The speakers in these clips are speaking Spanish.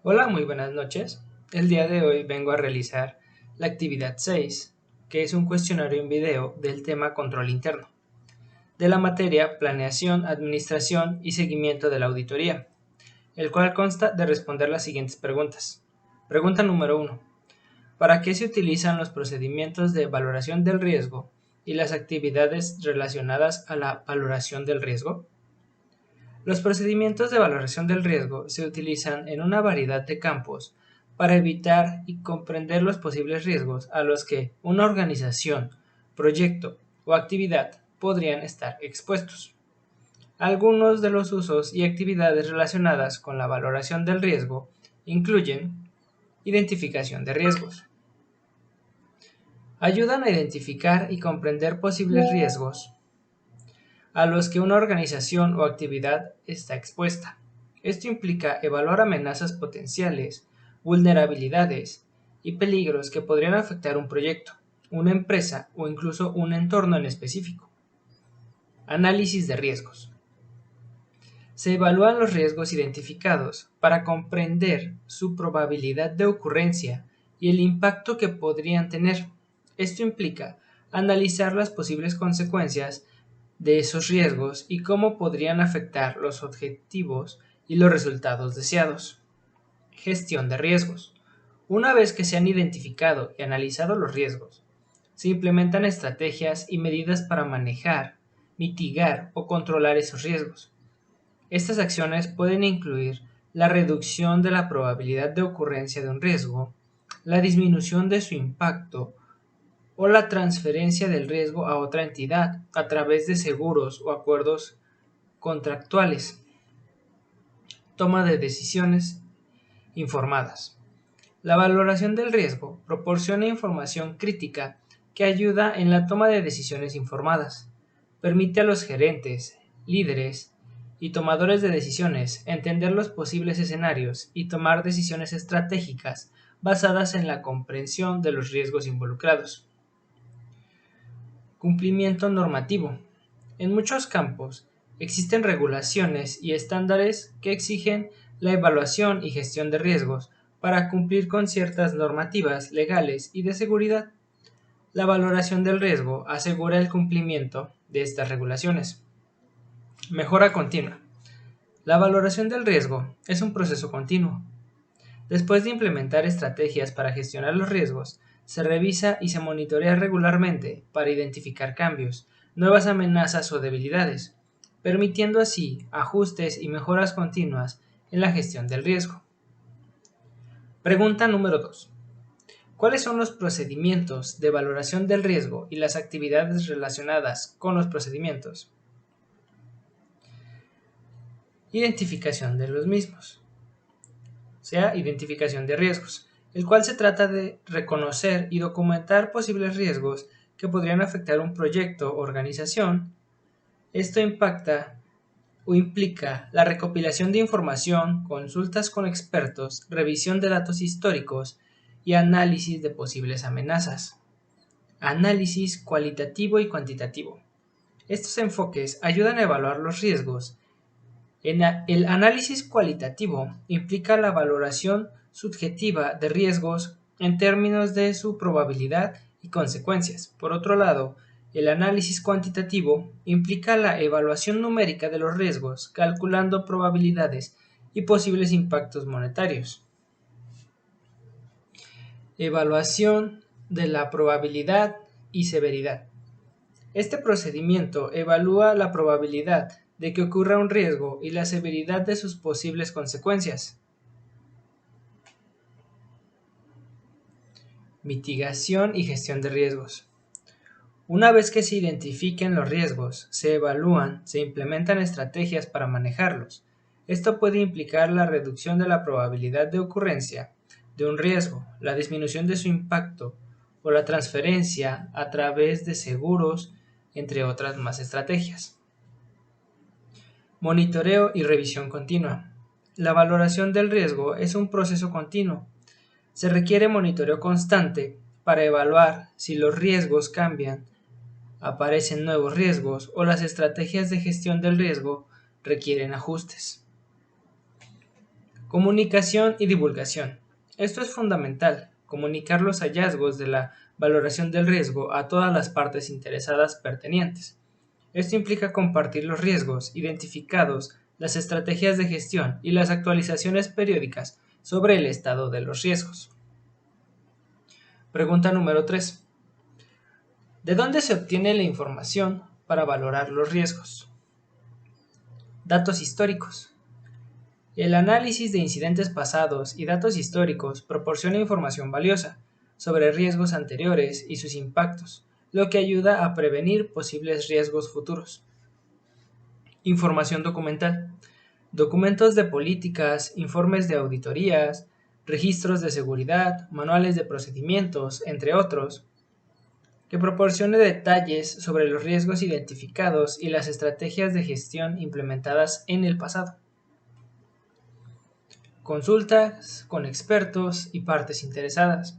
Hola, muy buenas noches. El día de hoy vengo a realizar la actividad 6, que es un cuestionario en video del tema control interno, de la materia planeación, administración y seguimiento de la auditoría, el cual consta de responder las siguientes preguntas. Pregunta número 1. ¿Para qué se utilizan los procedimientos de valoración del riesgo y las actividades relacionadas a la valoración del riesgo? Los procedimientos de valoración del riesgo se utilizan en una variedad de campos para evitar y comprender los posibles riesgos a los que una organización, proyecto o actividad podrían estar expuestos. Algunos de los usos y actividades relacionadas con la valoración del riesgo incluyen identificación de riesgos. Ayudan a identificar y comprender posibles riesgos a los que una organización o actividad está expuesta. Esto implica evaluar amenazas potenciales, vulnerabilidades y peligros que podrían afectar un proyecto, una empresa o incluso un entorno en específico. Análisis de riesgos. Se evalúan los riesgos identificados para comprender su probabilidad de ocurrencia y el impacto que podrían tener. Esto implica analizar las posibles consecuencias de esos riesgos y cómo podrían afectar los objetivos y los resultados deseados. Gestión de riesgos. Una vez que se han identificado y analizado los riesgos, se implementan estrategias y medidas para manejar, mitigar o controlar esos riesgos. Estas acciones pueden incluir la reducción de la probabilidad de ocurrencia de un riesgo, la disminución de su impacto o la transferencia del riesgo a otra entidad a través de seguros o acuerdos contractuales. Toma de decisiones informadas. La valoración del riesgo proporciona información crítica que ayuda en la toma de decisiones informadas. Permite a los gerentes, líderes y tomadores de decisiones entender los posibles escenarios y tomar decisiones estratégicas basadas en la comprensión de los riesgos involucrados. Cumplimiento normativo. En muchos campos existen regulaciones y estándares que exigen la evaluación y gestión de riesgos para cumplir con ciertas normativas legales y de seguridad. La valoración del riesgo asegura el cumplimiento de estas regulaciones. Mejora continua. La valoración del riesgo es un proceso continuo. Después de implementar estrategias para gestionar los riesgos, se revisa y se monitorea regularmente para identificar cambios, nuevas amenazas o debilidades, permitiendo así ajustes y mejoras continuas en la gestión del riesgo. Pregunta número 2. ¿Cuáles son los procedimientos de valoración del riesgo y las actividades relacionadas con los procedimientos? Identificación de los mismos, sea identificación de riesgos, el cual se trata de reconocer y documentar posibles riesgos que podrían afectar un proyecto o organización. Esto impacta o implica la recopilación de información, consultas con expertos, revisión de datos históricos y análisis de posibles amenazas. Análisis cualitativo y cuantitativo. Estos enfoques ayudan a evaluar los riesgos. El análisis cualitativo implica la valoración subjetiva de riesgos en términos de su probabilidad y consecuencias. Por otro lado, el análisis cuantitativo implica la evaluación numérica de los riesgos, calculando probabilidades y posibles impactos monetarios. Evaluación de la probabilidad y severidad. Este procedimiento evalúa la probabilidad de que ocurra un riesgo y la severidad de sus posibles consecuencias. Mitigación y gestión de riesgos. Una vez que se identifiquen los riesgos, se evalúan, se implementan estrategias para manejarlos. Esto puede implicar la reducción de la probabilidad de ocurrencia de un riesgo, la disminución de su impacto o la transferencia a través de seguros, entre otras más estrategias. Monitoreo y revisión continua. La valoración del riesgo es un proceso continuo. Se requiere monitoreo constante para evaluar si los riesgos cambian, aparecen nuevos riesgos o las estrategias de gestión del riesgo requieren ajustes. Comunicación y divulgación. Esto es fundamental, comunicar los hallazgos de la valoración del riesgo a todas las partes interesadas pertinentes. Esto implica compartir los riesgos identificados, las estrategias de gestión y las actualizaciones periódicas sobre el estado de los riesgos. Pregunta número 3. ¿De dónde se obtiene la información para valorar los riesgos? Datos históricos. El análisis de incidentes pasados y datos históricos proporciona información valiosa sobre riesgos anteriores y sus impactos, lo que ayuda a prevenir posibles riesgos futuros. Información documental. Documentos de políticas, informes de auditorías, registros de seguridad, manuales de procedimientos, entre otros, que proporcione detalles sobre los riesgos identificados y las estrategias de gestión implementadas en el pasado. Consultas con expertos y partes interesadas.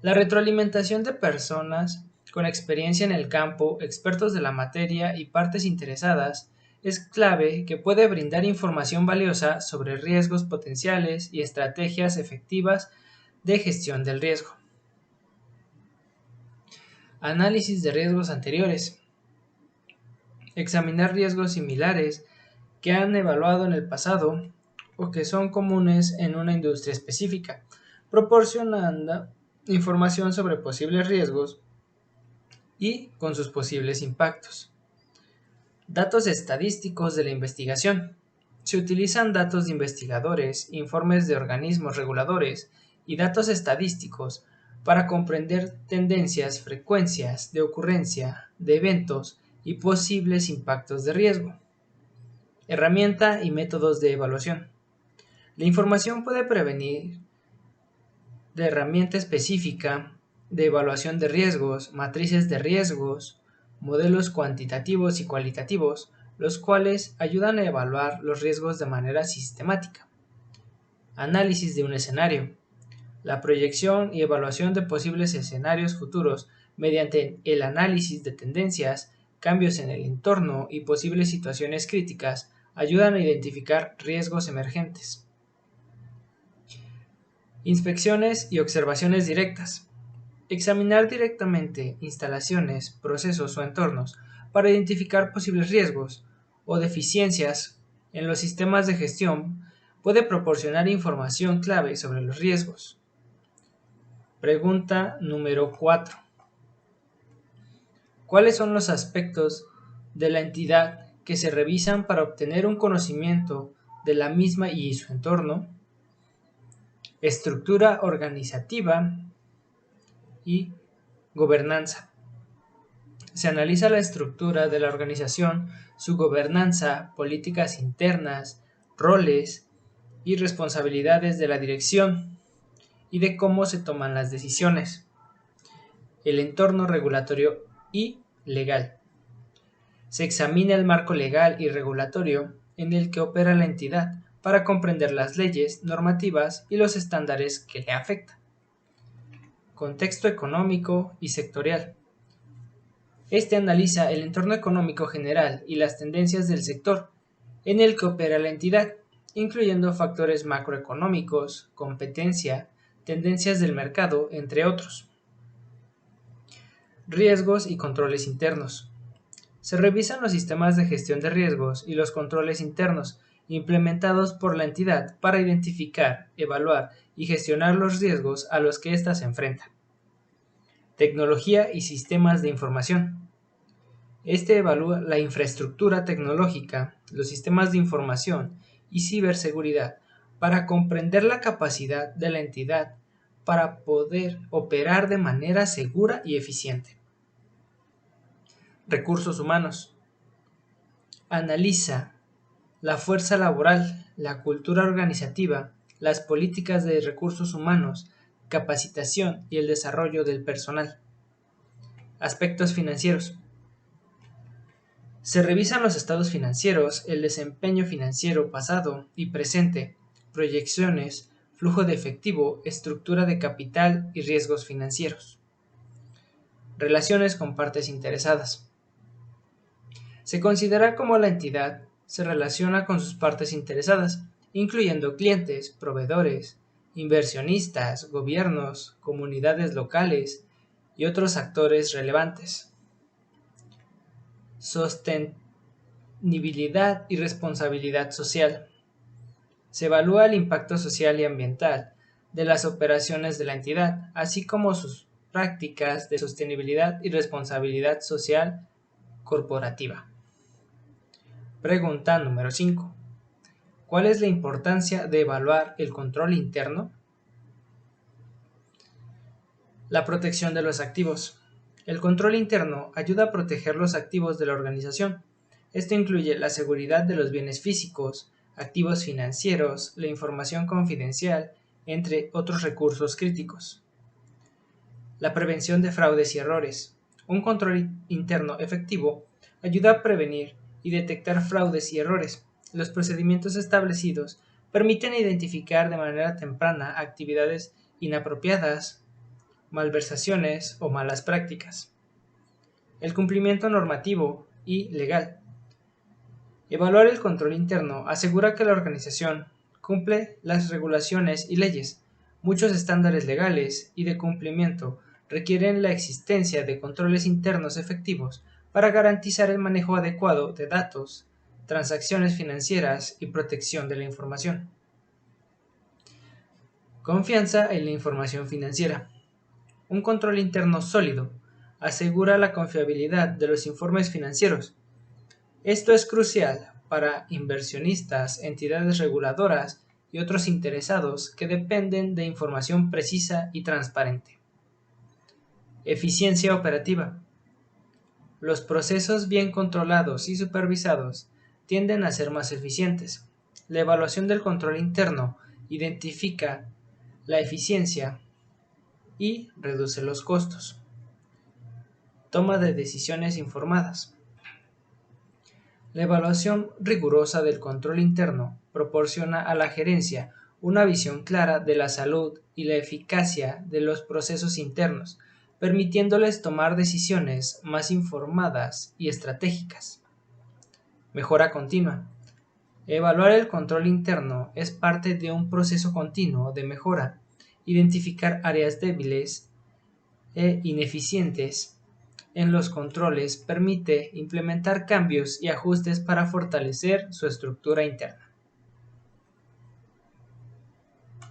La retroalimentación de personas con experiencia en el campo, expertos de la materia y partes interesadas es clave que puede brindar información valiosa sobre riesgos potenciales y estrategias efectivas de gestión del riesgo. Análisis de riesgos anteriores. Examinar riesgos similares que han evaluado en el pasado o que son comunes en una industria específica, proporcionando información sobre posibles riesgos y con sus posibles impactos. Datos estadísticos de la investigación. Se utilizan datos de investigadores, informes de organismos reguladores y datos estadísticos para comprender tendencias, frecuencias de ocurrencia de eventos y posibles impactos de riesgo. Herramienta y métodos de evaluación. La información puede provenir de herramienta específica de evaluación de riesgos, matrices de riesgos, modelos cuantitativos y cualitativos, los cuales ayudan a evaluar los riesgos de manera sistemática. Análisis de un escenario. La proyección y evaluación de posibles escenarios futuros mediante el análisis de tendencias, cambios en el entorno y posibles situaciones críticas ayudan a identificar riesgos emergentes. Inspecciones y observaciones directas. Examinar directamente instalaciones, procesos o entornos para identificar posibles riesgos o deficiencias en los sistemas de gestión puede proporcionar información clave sobre los riesgos. Pregunta número 4. ¿Cuáles son los aspectos de la entidad que se revisan para obtener un conocimiento de la misma y su entorno? Estructura organizativa y gobernanza. Se analiza la estructura de la organización, su gobernanza, políticas internas, roles y responsabilidades de la dirección y de cómo se toman las decisiones. El entorno regulatorio y legal. Se examina el marco legal y regulatorio en el que opera la entidad para comprender las leyes, normativas y los estándares que le afectan. Contexto económico y sectorial. Este analiza el entorno económico general y las tendencias del sector en el que opera la entidad, incluyendo factores macroeconómicos, competencia, tendencias del mercado, entre otros. Riesgos y controles internos. Se revisan los sistemas de gestión de riesgos y los controles internos implementados por la entidad para identificar, evaluar y gestionar los riesgos a los que ésta se enfrenta. Tecnología y sistemas de información. Este evalúa la infraestructura tecnológica, los sistemas de información y ciberseguridad para comprender la capacidad de la entidad para poder operar de manera segura y eficiente. Recursos humanos. Analiza la fuerza laboral, la cultura organizativa, las políticas de recursos humanos, capacitación y el desarrollo del personal. Aspectos financieros. Se revisan los estados financieros, el desempeño financiero pasado y presente, proyecciones, flujo de efectivo, estructura de capital y riesgos financieros. Relaciones con partes interesadas. Se considera cómo la entidad se relaciona con sus partes interesadas, incluyendo clientes, proveedores, inversionistas, gobiernos, comunidades locales y otros actores relevantes. Sostenibilidad y responsabilidad social. Se evalúa el impacto social y ambiental de las operaciones de la entidad, así como sus prácticas de sostenibilidad y responsabilidad social corporativa. Pregunta número 5. ¿Cuál es la importancia de evaluar el control interno? La protección de los activos. El control interno ayuda a proteger los activos de la organización. Esto incluye la seguridad de los bienes físicos, activos financieros, la información confidencial, entre otros recursos críticos. La prevención de fraudes y errores. Un control interno efectivo ayuda a prevenir y detectar fraudes y errores. Los procedimientos establecidos permiten identificar de manera temprana actividades inapropiadas, malversaciones o malas prácticas. El cumplimiento normativo y legal. Evaluar el control interno asegura que la organización cumple las regulaciones y leyes. Muchos estándares legales y de cumplimiento requieren la existencia de controles internos efectivos para garantizar el manejo adecuado de datos, transacciones financieras y protección de la información. Confianza en la información financiera. Un control interno sólido asegura la confiabilidad de los informes financieros. Esto es crucial para inversionistas, entidades reguladoras y otros interesados que dependen de información precisa y transparente. Eficiencia operativa. Los procesos bien controlados y supervisados tienden a ser más eficientes. La evaluación del control interno identifica la eficiencia y reduce los costos. Toma de decisiones informadas. La evaluación rigurosa del control interno proporciona a la gerencia una visión clara de la salud y la eficacia de los procesos internos, permitiéndoles tomar decisiones más informadas y estratégicas. Mejora continua. Evaluar el control interno es parte de un proceso continuo de mejora. Identificar áreas débiles e ineficientes en los controles permite implementar cambios y ajustes para fortalecer su estructura interna.